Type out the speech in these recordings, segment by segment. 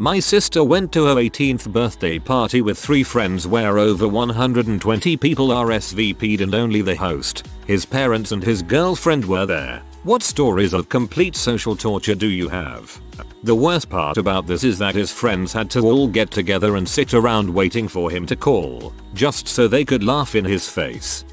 My sister went to her 18th birthday party with 3 friends where over 120 people RSVP'd and only the host, his parents and his girlfriend were there. What stories of complete social torture do you have? The worst part about this is that his friends had to all get together and sit around waiting for him to call, just so they could laugh in his face.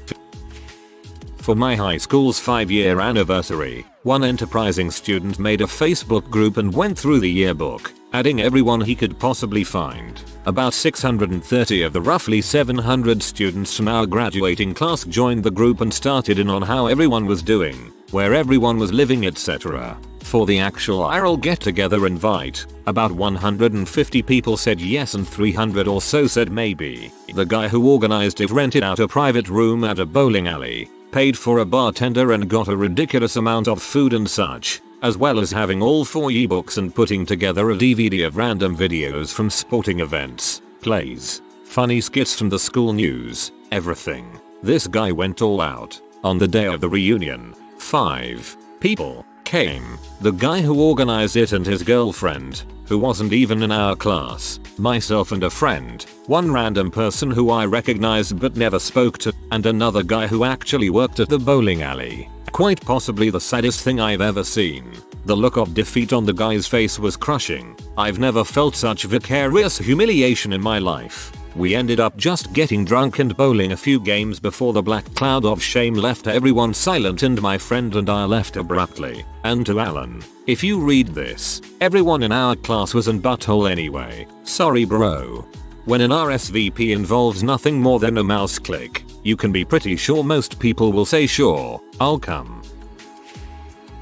For my high school's 5-year anniversary, one enterprising student made a Facebook group and went through the yearbook, adding everyone he could possibly find. About 630 of the roughly 700 students from our graduating class joined the group and started in on how everyone was doing, where everyone was living, etc. For the actual IRL get-together invite, about 150 people said yes and 300 or so said maybe. The guy who organized it rented out a private room at a bowling alley, paid for a bartender and got a ridiculous amount of food and such, as well as having all 4 ebooks and putting together a DVD of random videos from sporting events, plays, funny skits from the school news, everything. This guy went all out. On the day of the reunion, 5 people came. The guy who organized it and his girlfriend, who wasn't even in our class, myself and a friend, one random person who I recognized but never spoke to, and another guy who actually worked at the bowling alley. Quite possibly the saddest thing I've ever seen. The look of defeat on the guy's face was crushing. I've never felt such vicarious humiliation in my life. We ended up just getting drunk and bowling a few games before the black cloud of shame left everyone silent and my friend and I left abruptly. And to Alan, if you read this, everyone in our class was in butthole anyway. Sorry bro. When an RSVP involves nothing more than a mouse click, you can be pretty sure most people will say sure, I'll come.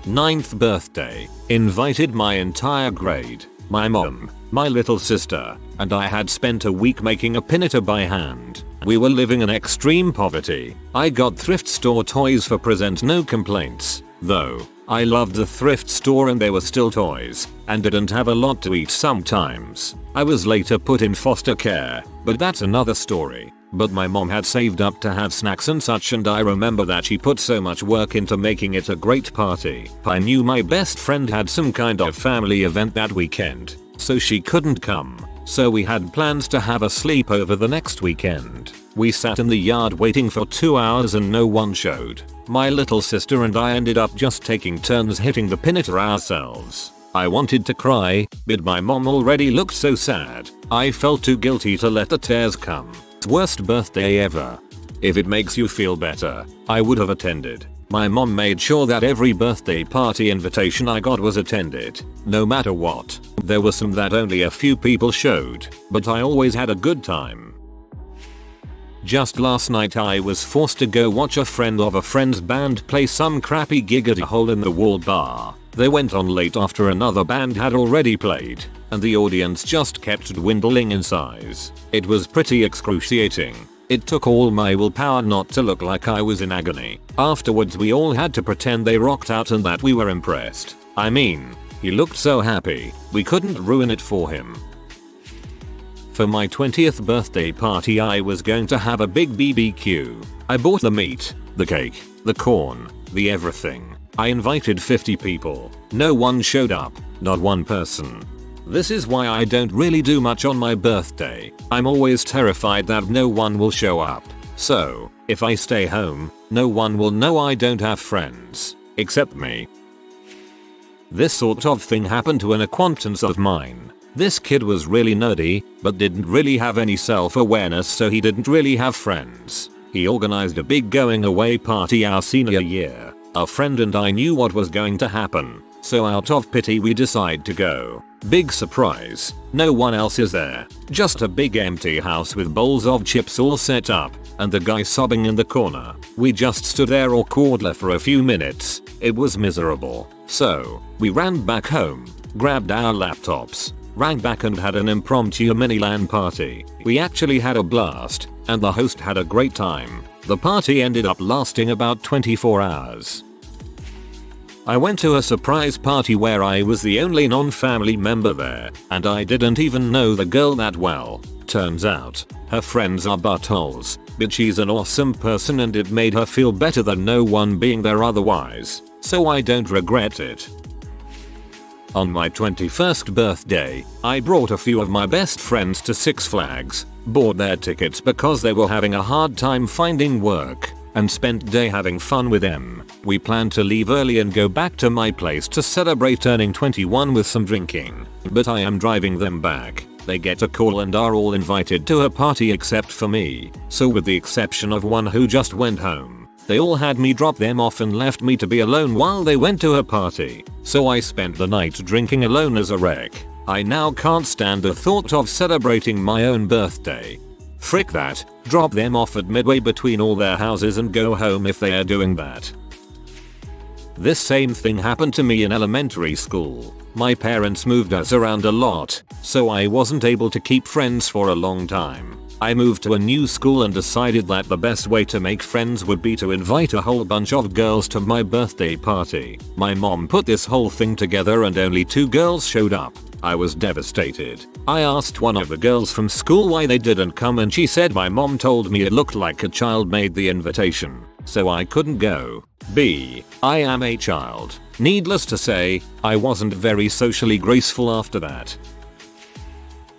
9th birthday. Invited my entire grade. My mom, my little sister, and I had spent a week making a pinata by hand. We were living in extreme poverty. I got thrift store toys for present, no complaints. Though, I loved the thrift store and there were still toys, and didn't have a lot to eat sometimes. I was later put in foster care, but that's another story. But my mom had saved up to have snacks and such, and I remember that she put so much work into making it a great party. I knew my best friend had some kind of family event that weekend, so she couldn't come. So we had plans to have a sleepover the next weekend. We sat in the yard waiting for 2 hours and no one showed. My little sister and I ended up just taking turns hitting the pinata ourselves. I wanted to cry, but my mom already looked so sad. I felt too guilty to let the tears come. Worst birthday ever. If it makes you feel better, I would have attended. My mom made sure that every birthday party invitation I got was attended, no matter what. There were some that only a few people showed, but I always had a good time. Just last night I was forced to go watch a friend of a friend's band play some crappy gig at a hole-in-the-wall bar. They went on late after another band had already played, and the audience just kept dwindling in size. It was pretty excruciating. It took all my willpower not to look like I was in agony. Afterwards we all had to pretend they rocked out and that we were impressed. I mean, he looked so happy, we couldn't ruin it for him. For my 20th birthday party I was going to have a big BBQ. I bought the meat, the cake, the corn, the everything. I invited 50 people. No one showed up, not one person. This is why I don't really do much on my birthday. I'm always terrified that no one will show up. So, if I stay home, no one will know I don't have friends. Except me. This sort of thing happened to an acquaintance of mine. This kid was really nerdy, but didn't really have any self-awareness, so he didn't really have friends. He organized a big going away party our senior year. A friend and I knew what was going to happen, so out of pity we decide to go. Big surprise, no one else is there. Just a big empty house with bowls of chips all set up, and the guy sobbing in the corner. We just stood there awkwardly for a few minutes. It was miserable. So, we ran back home, grabbed our laptops, ran back and had an impromptu mini LAN party. We actually had a blast, and the host had a great time. The party ended up lasting about 24 hours. I went to a surprise party where I was the only non-family member there, and I didn't even know the girl that well. Turns out, her friends are buttholes, but she's an awesome person and it made her feel better than no one being there otherwise, so I don't regret it. On my 21st birthday, I brought a few of my best friends to Six Flags, bought their tickets because they were having a hard time finding work, and spent day having fun with them. We planned to leave early and go back to my place to celebrate turning 21 with some drinking, but I am driving them back. They get a call and are all invited to a party except for me, so with the exception of one who just went home, they all had me drop them off and left me to be alone while they went to a party. So I spent the night drinking alone as a wreck. I now can't stand the thought of celebrating my own birthday. Frick that, drop them off at midway between all their houses and go home if they are doing that. This same thing happened to me in elementary school. My parents moved us around a lot, so I wasn't able to keep friends for a long time. I moved to a new school and decided that the best way to make friends would be to invite a whole bunch of girls to my birthday party. My mom put this whole thing together and only 2 girls showed up. I was devastated. I asked one of the girls from school why they didn't come and she said my mom told me it looked like a child made the invitation, so I couldn't go. I am a child. Needless to say, I wasn't very socially graceful after that.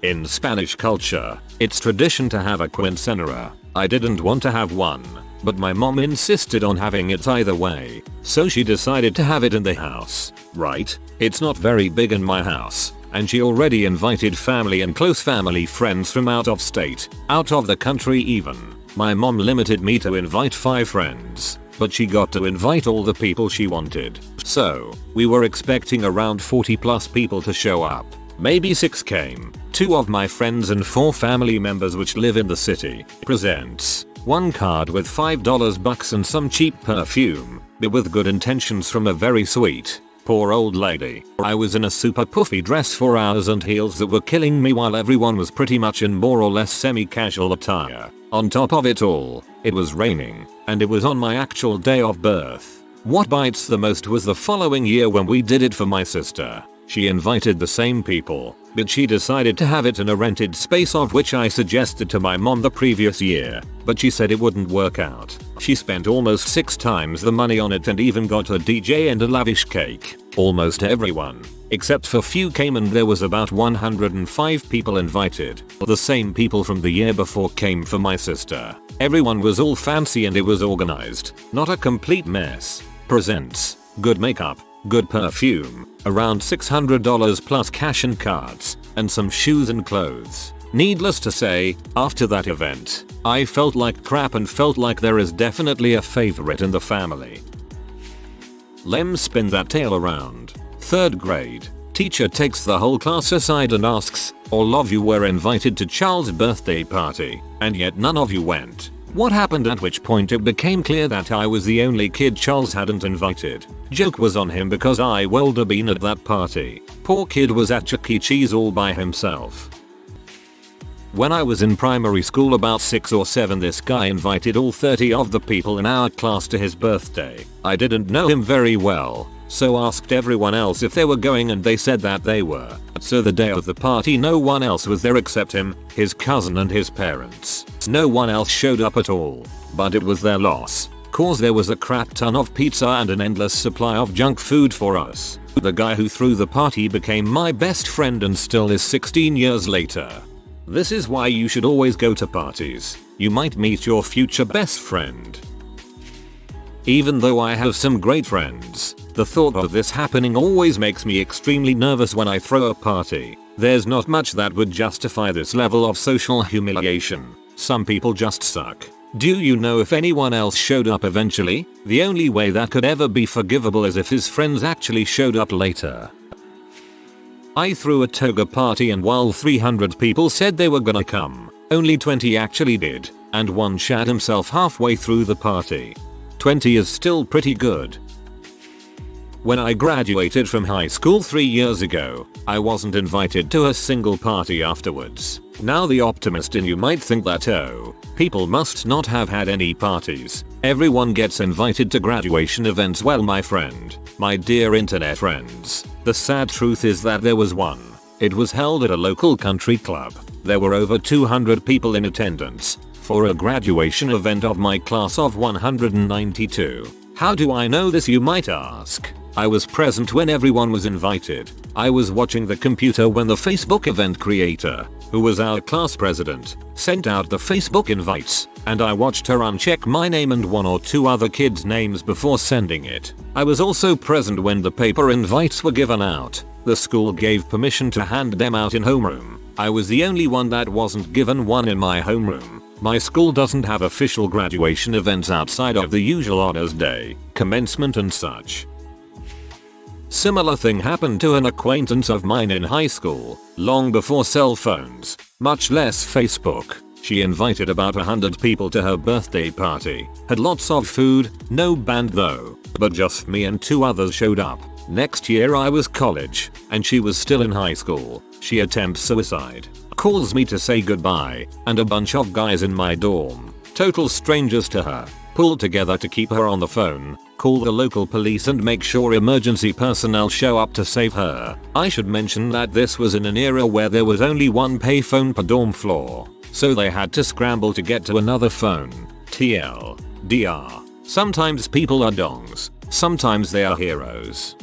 In Spanish culture, it's tradition to have a quinceañera. I didn't want to have one, but my mom insisted on having it either way, so she decided to have it in the house. Right? It's not very big in my house, and she already invited family and close family friends from out of state, out of the country even. My mom limited me to invite 5 friends, but she got to invite all the people she wanted. So, we were expecting around 40 plus people to show up. Maybe 6 came. 2 of my friends and 4 family members which live in the city. Presents 1 card with $5 bucks and some cheap perfume, but with good intentions from a very sweet, poor old lady. I was in a super puffy dress for hours and heels that were killing me while everyone was pretty much in more or less semi-casual attire. On top of it all, it was raining, and it was on my actual day of birth. What bites the most was the following year when we did it for my sister. She invited the same people, but she decided to have it in a rented space of which I suggested to my mom the previous year, but she said it wouldn't work out. She spent almost 6 times the money on it and even got a DJ and a lavish cake. Almost everyone, except for few came and there was about 105 people invited. The same people from the year before came for my sister. Everyone was all fancy and it was organized, not a complete mess. Presents, good makeup, good perfume, around $600 plus cash and cards, and some shoes and clothes. Needless to say, after that event, I felt like crap and felt like there is definitely a favorite in the family. Lem spin that tail around. 3rd grade. Teacher takes the whole class aside and asks, all of you were invited to Charles' birthday party, and yet none of you went. What happened? At which point it became clear that I was the only kid Charles hadn't invited. Joke was on him because I would have been at that party. Poor kid was at Chuck E. Cheese all by himself. When I was in primary school about 6 or 7, this guy invited all 30 of the people in our class to his birthday. I didn't know him very well, so asked everyone else if they were going and they said that they were. So the day of the party no one else was there except him, his cousin and his parents. No one else showed up at all, but it was their loss, cause there was a crap ton of pizza and an endless supply of junk food for us. The guy who threw the party became my best friend and still is 16 years later. This is why you should always go to parties. You might meet your future best friend. Even though I have some great friends, the thought of this happening always makes me extremely nervous when I throw a party. There's not much that would justify this level of social humiliation. Some people just suck. Do you know if anyone else showed up eventually? The only way that could ever be forgivable is if his friends actually showed up later. I threw a toga party and while 300 people said they were gonna come, only 20 actually did, and one shat himself halfway through the party. 20 is still pretty good. When I graduated from high school 3 years ago, I wasn't invited to a single party afterwards. Now the optimist in you might think that people must not have had any parties. Everyone gets invited to graduation events. Well, my friend, my dear internet friends, the sad truth is that there was one. It was held at a local country club. There were over 200 people in attendance for a graduation event of my class of 192. How do I know this, you might ask? I was present when everyone was invited. I was watching the computer when the Facebook event creator, who was our class president, sent out the Facebook invites, and I watched her uncheck my name and one or two other kids' names before sending it. I was also present when the paper invites were given out. The school gave permission to hand them out in homeroom. I was the only one that wasn't given one in my homeroom. My school doesn't have official graduation events outside of the usual honors day, commencement and such. Similar thing happened to an acquaintance of mine in high school, long before cell phones, much less Facebook. She invited about 100 people to her birthday party, had lots of food, no band though, but just me and 2 others showed up. Next year I was college, and she was still in high school. She attempts suicide, calls me to say goodbye, and a bunch of guys in my dorm, total strangers to her, pulled together to keep her on the phone, call the local police and make sure emergency personnel show up to save her. I should mention that this was in an era where there was only one payphone per dorm floor, so they had to scramble to get to another phone. TLDR. Sometimes people are dongs, sometimes they are heroes.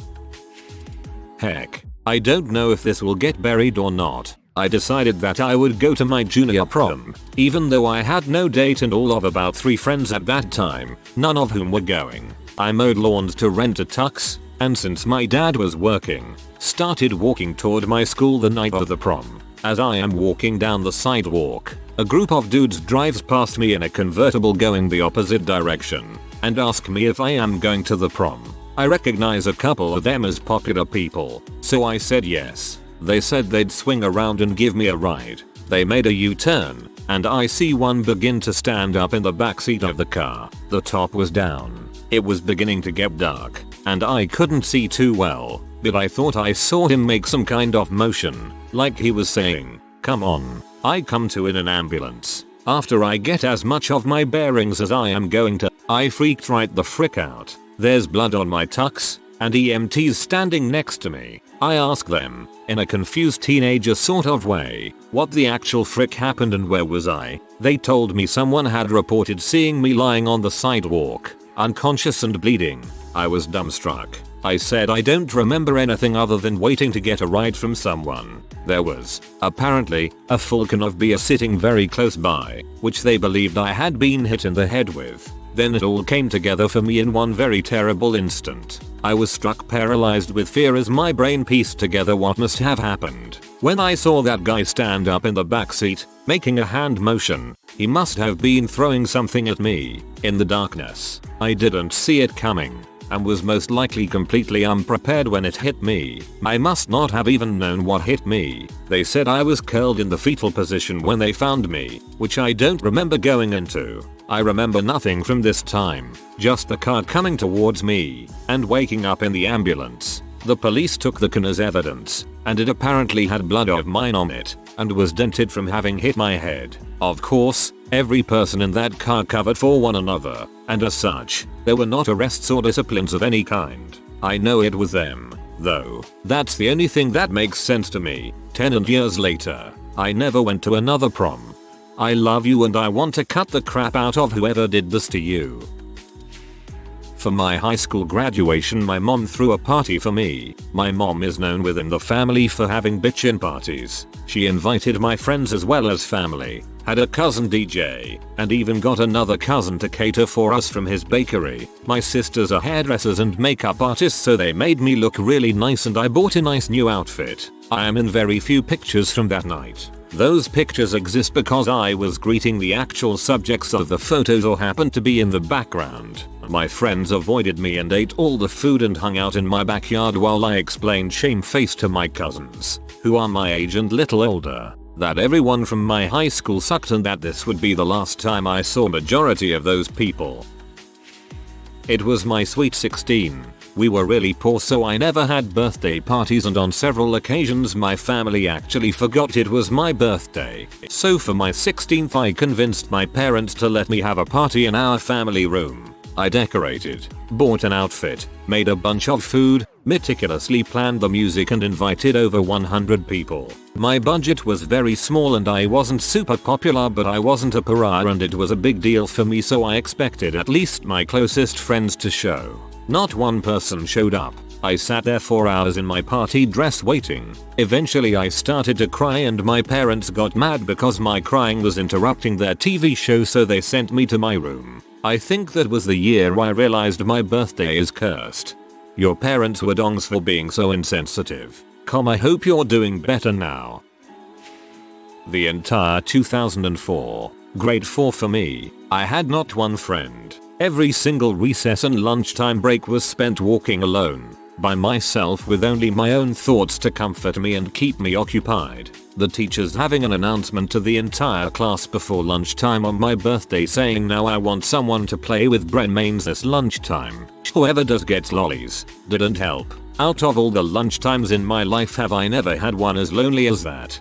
Heck, I don't know if this will get buried or not. I decided that I would go to my junior prom, even though I had no date and all of about 3 friends at that time, none of whom were going. I mowed lawns to rent a tux, and since my dad was working, started walking toward my school the night of the prom. As I am walking down the sidewalk, a group of dudes drives past me in a convertible going the opposite direction, and ask me if I am going to the prom. I recognize a couple of them as popular people, so I said yes. They said they'd swing around and give me a ride. They made a U-turn, and I see one begin to stand up in the backseat of the car. The top was down. It was beginning to get dark, and I couldn't see too well, but I thought I saw him make some kind of motion, like he was saying, "Come on." I come to in an ambulance. After I get as much of my bearings as I am going to, I freaked right the frick out. There's blood on my tux, and EMTs standing next to me. I ask them, in a confused teenager sort of way, what the actual frick happened and where was I. They told me someone had reported seeing me lying on the sidewalk, unconscious and bleeding. I was dumbstruck. I said I don't remember anything other than waiting to get a ride from someone. There was, apparently, a full can of beer sitting very close by, which they believed I had been hit in the head with. Then it all came together for me in one very terrible instant. I was struck paralyzed with fear as my brain pieced together what must have happened. When I saw that guy stand up in the backseat, making a hand motion, he must have been throwing something at me. In the darkness, I didn't see it coming, and was most likely completely unprepared when it hit me. I must not have even known what hit me. They said I was curled in the fetal position when they found me, which I don't remember going into. I remember nothing from this time, just the car coming towards me, and waking up in the ambulance. The police took the can as evidence, and it apparently had blood of mine on it, and was dented from having hit my head. Of course, every person in that car covered for one another, and as such, there were not arrests or disciplines of any kind. I know it was them, though. That's the only thing that makes sense to me. 10 years later, I never went to another prom. I love you and I want to cut the crap out of whoever did this to you. For my high school graduation, my mom threw a party for me. My mom is known within the family for having bitchin' parties. She invited my friends as well as family, had a cousin DJ, and even got another cousin to cater for us from his bakery. My sisters are hairdressers and makeup artists, so they made me look really nice and I bought a nice new outfit. I am in very few pictures from that night. Those pictures exist because I was greeting the actual subjects of the photos or happened to be in the background. My friends avoided me and ate all the food and hung out in my backyard while I explained shamefaced to my cousins, who are my age and little older, that everyone from my high school sucked and that this would be the last time I saw majority of those people. It was my sweet 16. We were really poor, so I never had birthday parties, and on several occasions my family actually forgot it was my birthday. So for my 16th I convinced my parents to let me have a party in our family room. I decorated, bought an outfit, made a bunch of food, meticulously planned the music and invited over 100 people. My budget was very small and I wasn't super popular, but I wasn't a pariah and it was a big deal for me, so I expected at least my closest friends to show. Not one person showed up. I sat there for hours in my party dress waiting. Eventually I started to cry and my parents got mad because my crying was interrupting their TV show, so they sent me to my room. I think that was the year I realized my birthday is cursed. Your parents were dongs for being so insensitive. I hope you're doing better now. The entire 2004. Grade 4 for me. I had not one friend. Every single recess and lunchtime break was spent walking alone, by myself, with only my own thoughts to comfort me and keep me occupied. The teachers having an announcement to the entire class before lunchtime on my birthday saying, "Now I want someone to play with Bren Mains this lunchtime. Whoever does gets lollies," didn't help. Out of all the lunchtimes in my life, have I never had one as lonely as that.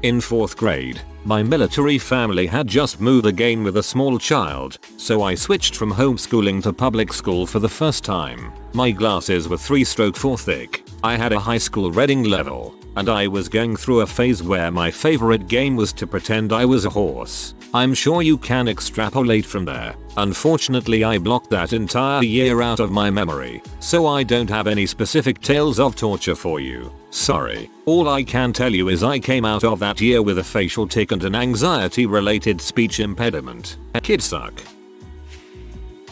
In 4th grade, my military family had just moved again with a small child, so I switched from homeschooling to public school for the first time. My glasses were 3/4 thick, I had a high school reading level, and I was going through a phase where my favorite game was to pretend I was a horse. I'm sure you can extrapolate from there. Unfortunately, I blocked that entire year out of my memory, so I don't have any specific tales of torture for you. Sorry. All I can tell you is I came out of that year with a facial tic and an anxiety-related speech impediment. Kids suck.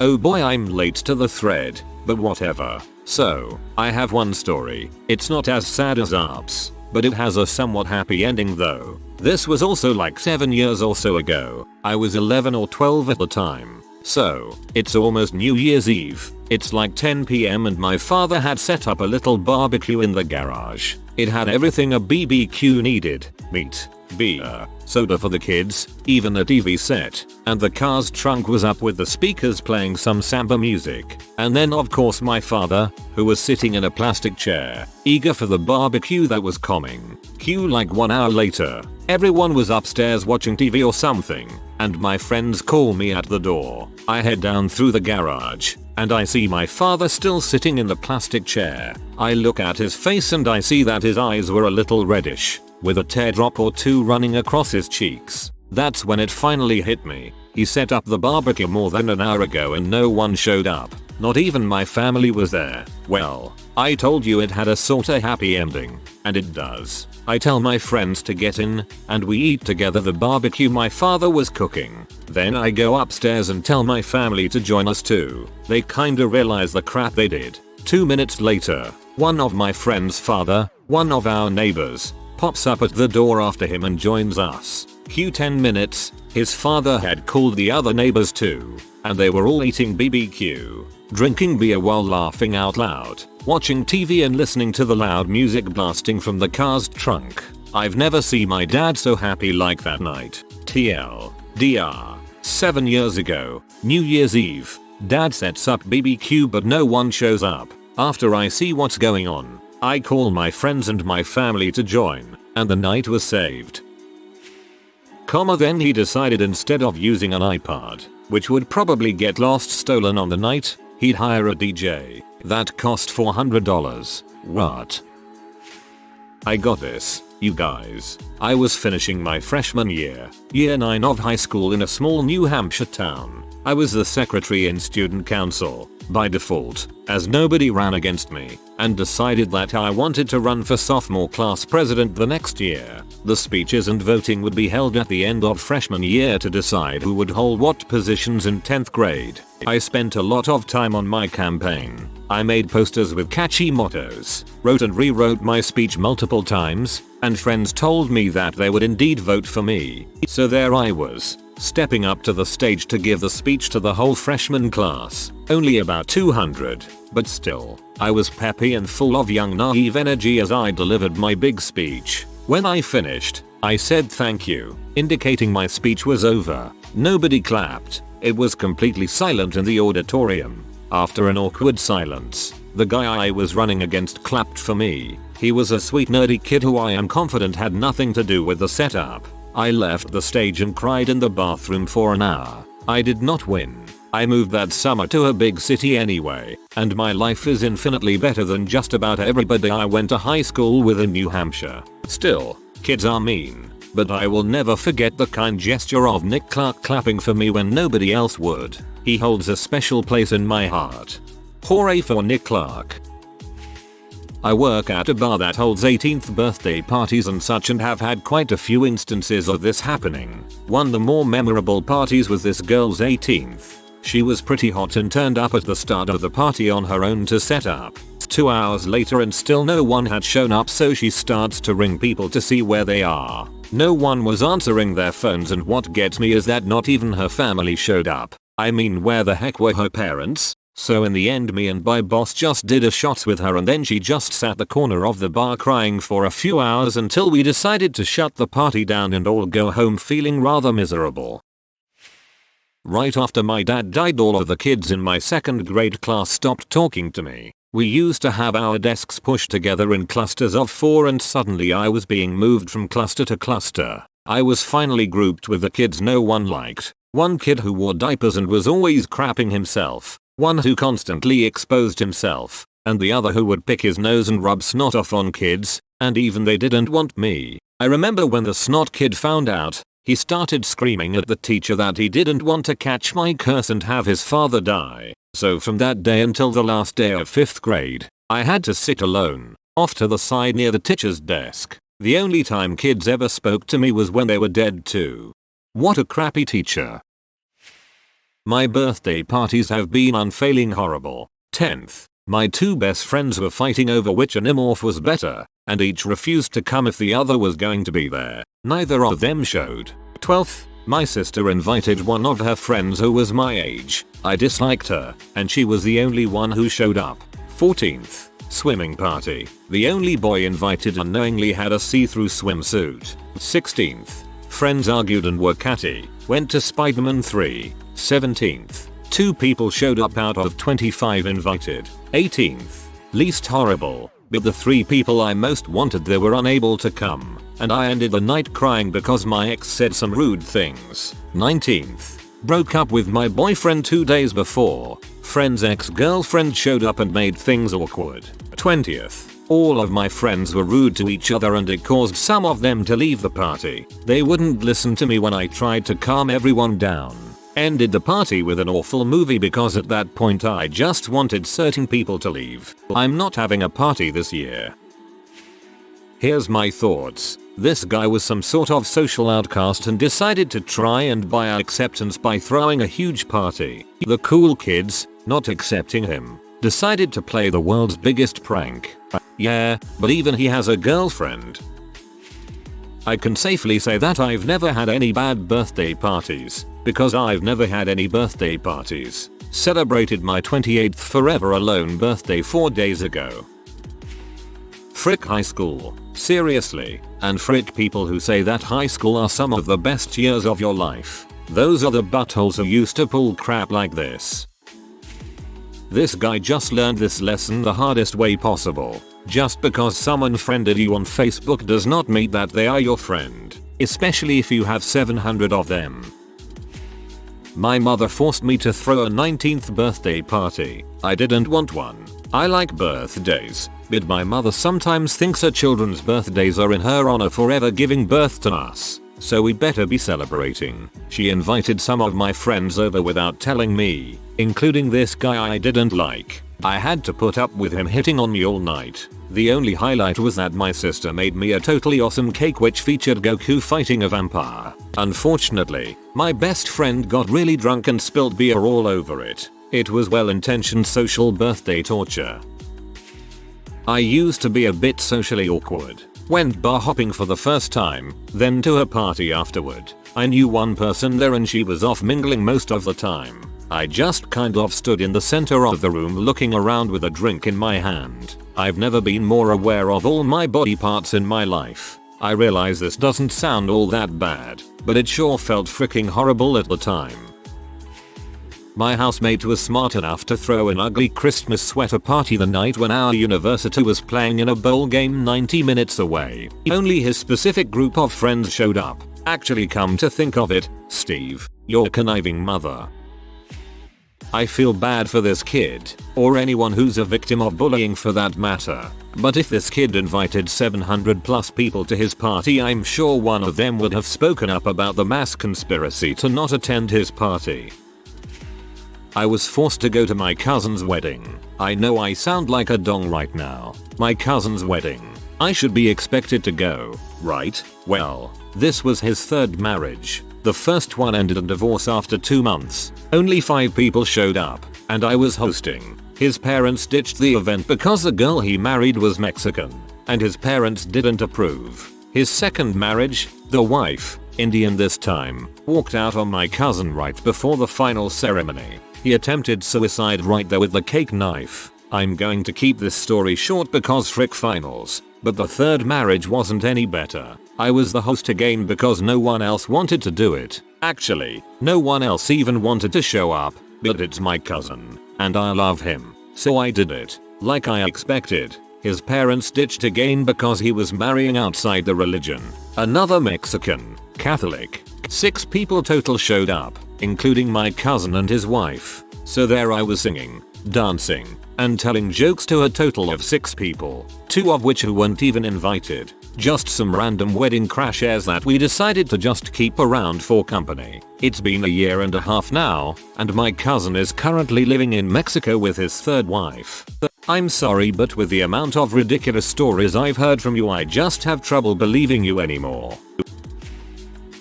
Oh boy, I'm late to the thread, but whatever. So, I have one story. It's not as sad as ARP's, but it has a somewhat happy ending though. This was also like 7 years or so ago. I was 11 or 12 at the time. So, it's almost New Year's Eve. It's like 10 PM and my father had set up a little barbecue in the garage. It had everything a BBQ needed: meat, beer, soda for the kids, even a TV set, and the car's trunk was up with the speakers playing some samba music. And then of course my father, who was sitting in a plastic chair, eager for the barbecue that was coming. Cue like 1 hour later, everyone was upstairs watching TV or something, and my friends call me at the door. I head down through the garage, and I see my father still sitting in the plastic chair. I look at his face and I see that his eyes were a little reddish, with a teardrop or two running across his cheeks. That's when it finally hit me. He set up the barbecue more than an hour ago and no one showed up. Not even my family was there. Well, I told you it had a sorta happy ending, and it does. I tell my friends to get in, and we eat together the barbecue my father was cooking. Then I go upstairs and tell my family to join us too. They kinda realize the crap they did. 2 minutes later, one of my friend's father, one of our neighbors, pops up at the door after him and joins us. Cue 10 minutes, his father had called the other neighbors too, and they were all eating BBQ, drinking beer while laughing out loud, watching TV and listening to the loud music blasting from the car's trunk. I've never seen my dad so happy like that night. TLDR. 7 years ago, New Year's Eve, dad sets up BBQ but no one shows up. After I see what's going on, I call my friends and my family to join, and the night was saved. Then he decided instead of using an iPod, which would probably get lost stolen on the night, he'd hire a DJ. That cost $400. What? I got this, you guys. I was finishing my freshman year, year 9 of high school in a small New Hampshire town. I was the secretary in student council, by default, as nobody ran against me, and decided that I wanted to run for sophomore class president the next year. The speeches and voting would be held at the end of freshman year to decide who would hold what positions in 10th grade. I spent a lot of time on my campaign. I made posters with catchy mottos, wrote and rewrote my speech multiple times, and friends told me that they would indeed vote for me. So there I was, stepping up to the stage to give the speech to the whole freshman class. Only about 200, but still, I was peppy and full of young naive energy as I delivered my big speech. When I finished, I said thank you, indicating my speech was over. Nobody clapped. It was completely silent in the auditorium. After an awkward silence, the guy I was running against clapped for me. He was a sweet nerdy kid who I am confident had nothing to do with the setup. I left the stage and cried in the bathroom for an hour. I did not win. I moved that summer to a big city anyway, and my life is infinitely better than just about everybody I went to high school with in New Hampshire. Still, kids are mean, but I will never forget the kind gesture of Nick Clark clapping for me when nobody else would. He holds a special place in my heart. Hooray for Nick Clark. I work at a bar that holds 18th birthday parties and such and have had quite a few instances of this happening. One of the more memorable parties was this girl's 18th. She was pretty hot and turned up at the start of the party on her own to set up. 2 hours later and still no one had shown up, so she starts to ring people to see where they are. No one was answering their phones, and what gets me is that not even her family showed up. I mean, where the heck were her parents? So in the end, me and my boss just did a shots with her, and then she just sat the corner of the bar crying for a few hours until we decided to shut the party down and all go home feeling rather miserable. Right after my dad died, all of the kids in my 2nd grade class stopped talking to me. We used to have our desks pushed together in clusters of 4, and suddenly I was being moved from cluster to cluster. I was finally grouped with the kids no one liked. One kid who wore diapers and was always crapping himself. One who constantly exposed himself, and the other who would pick his nose and rub snot off on kids, and even they didn't want me. I remember when the snot kid found out, he started screaming at the teacher that he didn't want to catch my curse and have his father die. So from that day until the last day of 5th grade, I had to sit alone, off to the side near the teacher's desk. The only time kids ever spoke to me was when they were dead too. What a crappy teacher. My birthday parties have been unfailing horrible. 10th. My 2 best friends were fighting over which animorph was better, and each refused to come if the other was going to be there. Neither of them showed. 12th. My sister invited one of her friends who was my age. I disliked her, and she was the only one who showed up. 14th. Swimming party. The only boy invited unknowingly had a see-through swimsuit. 16th. Friends argued and were catty. Went to Spider-Man 3. 17th. 2 people showed up out of 25 invited. 18th. Least horrible, but the 3 people I most wanted they were unable to come, and I ended the night crying because my ex said some rude things. 19th. Broke up with my boyfriend 2 days before. Friend's ex-girlfriend showed up and made things awkward. 20th. All of my friends were rude to each other and it caused some of them to leave the party. They wouldn't listen to me when I tried to calm everyone down. Ended the party with an awful movie because at that point I just wanted certain people to leave. I'm not having a party this year. Here's my thoughts. This guy was some sort of social outcast and decided to try and buy our acceptance by throwing a huge party. The cool kids, not accepting him, decided to play the world's biggest prank. Yeah, but even he has a girlfriend. I can safely say that I've never had any bad birthday parties, because I've never had any birthday parties. Celebrated my 28th forever alone birthday 4 days ago. Frick high school, seriously, and frick people who say that high school are some of the best years of your life. Those are the buttholes who used to pull crap like this. This guy just learned this lesson the hardest way possible. Just because someone friended you on Facebook does not mean that they are your friend, especially if you have 700 of them. My mother forced me to throw a 19th birthday party. I didn't want one. I like birthdays, but my mother sometimes thinks her children's birthdays are in her honor for ever giving birth to us, so we better be celebrating. She invited some of my friends over without telling me, including this guy I didn't like. I had to put up with him hitting on me all night. The only highlight was that my sister made me a totally awesome cake which featured Goku fighting a vampire. Unfortunately, my best friend got really drunk and spilled beer all over it. It was well-intentioned social birthday torture. I used to be a bit socially awkward. Went bar hopping for the first time, then to a party afterward. I knew one person there and she was off mingling most of the time. I just kind of stood in the center of the room looking around with a drink in my hand. I've never been more aware of all my body parts in my life. I realize this doesn't sound all that bad, but it sure felt freaking horrible at the time. My housemate was smart enough to throw an ugly Christmas sweater party the night when our university was playing in a bowl game 90 minutes away. Only his specific group of friends showed up. Actually, come to think of it, Steve, you're a conniving mother. I feel bad for this kid, or anyone who's a victim of bullying for that matter, but if this kid invited 700 plus people to his party, I'm sure one of them would have spoken up about the mass conspiracy to not attend his party. I was forced to go to my cousin's wedding. I know I sound like a dong right now. My cousin's wedding. I should be expected to go, right? Well, this was his third marriage. The first one ended in divorce after 2 months. Only 5 people showed up, and I was hosting. His parents ditched the event because the girl he married was Mexican, and his parents didn't approve. His second marriage, the wife, Indian this time, walked out on my cousin right before the final ceremony. He attempted suicide right there with the cake knife. I'm going to keep this story short because frick finals, but the third marriage wasn't any better. I was the host again because no one else wanted to do it. Actually, no one else even wanted to show up, but it's my cousin, and I love him, so I did it. Like I expected, his parents ditched again because he was marrying outside the religion. Another Mexican, Catholic. 6 people total showed up, including my cousin and his wife. So there I was singing, dancing, and telling jokes to a total of 6 people, 2 of which who weren't even invited. Just some random wedding crashers that we decided to just keep around for company. It's been a year and a half now, and my cousin is currently living in Mexico with his third wife. I'm sorry, but with the amount of ridiculous stories I've heard from you, I just have trouble believing you anymore.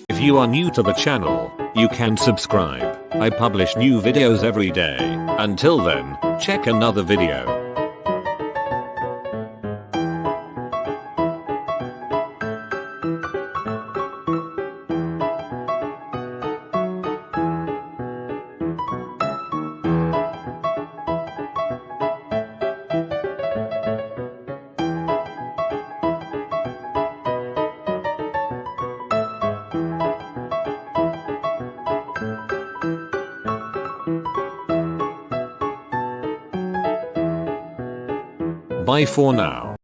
If you are new to the channel, you can subscribe. I publish new videos every day. Until then, check another video. Bye for now.